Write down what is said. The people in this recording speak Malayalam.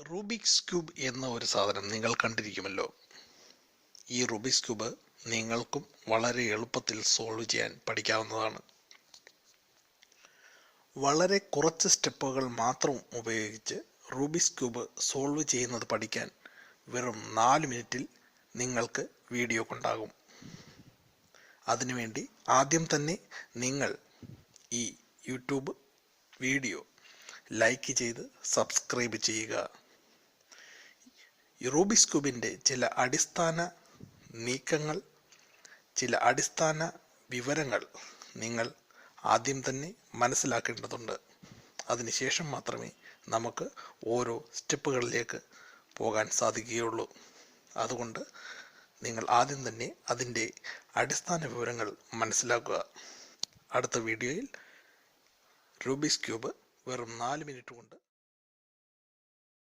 റൂബിക്സ് ക്യൂബ് എന്ന ഒരു സാധനം നിങ്ങൾ കണ്ടിരിക്കുമല്ലോ. ഈ റൂബിക്സ് ക്യൂബ് നിങ്ങൾക്കും വളരെ എളുപ്പത്തിൽ സോൾവ് ചെയ്യാൻ പഠിക്കാവുന്നതാണ്. വളരെ കുറച്ച് സ്റ്റെപ്പുകൾ മാത്രം ഉപയോഗിച്ച് റൂബിക്സ് ക്യൂബ് സോൾവ് ചെയ്യുന്നത് പഠിക്കാൻ വെറും 4 മിനിറ്റിൽ നിങ്ങൾക്ക് വീഡിയോ കൊണ്ടാകും. അതിനുവേണ്ടി ആദ്യം തന്നെ നിങ്ങൾ ഈ യൂട്യൂബ് വീഡിയോ ലൈക്ക് ചെയ്ത് സബ്സ്ക്രൈബ് ചെയ്യുക. റൂബിക്സ് ക്യൂബിൻ്റെ ചില അടിസ്ഥാന നീക്കങ്ങൾ, ചില അടിസ്ഥാന വിവരങ്ങൾ നിങ്ങൾ ആദ്യം തന്നെ മനസ്സിലാക്കേണ്ടതുണ്ട്. അതിനുശേഷം മാത്രമേ നമുക്ക് ഓരോ സ്റ്റെപ്പുകളിലേക്ക് പോകാൻ സാധിക്കുകയുള്ളൂ. അതുകൊണ്ട് നിങ്ങൾ ആദ്യം തന്നെ അതിൻ്റെ അടിസ്ഥാന വിവരങ്ങൾ മനസ്സിലാക്കുക. അടുത്ത വീഡിയോയിൽ റൂബിക്സ് ക്യൂബ് വെറും 4 മിനിറ്റ് കൊണ്ട്